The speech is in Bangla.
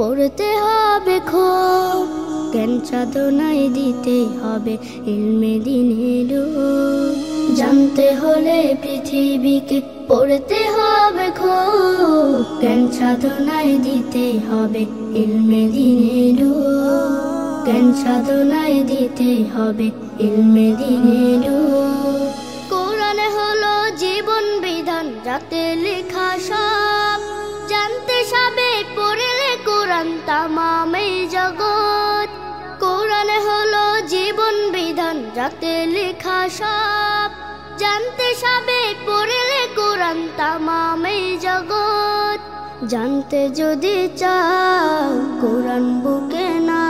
পড়তে হবে খুব, জ্ঞান সাধনায় দিতে হবে ইলমে দ্বীনের রূপ। জানতে হলে পৃথিবীকে পড়তে হবে খুব, জ্ঞান সাধনায় দিতে হবে ইলমে দ্বীনের রূপ। জ্ঞান সাধনায় দিতে হবে ইলমে দ্বীনের রূপ। কোরআনে হলো জীবন বিধান, যাতে লেখা সব জানতে সবে পড়লে কোরআন তামাম এই জগৎ। কোরআনে হলো জীবন বিধান, যাতে লেখা সব জানতে সবে পড়লে কোরআন তামাম এই জগৎ। জানতে যদি চাও কোরআন বুকে না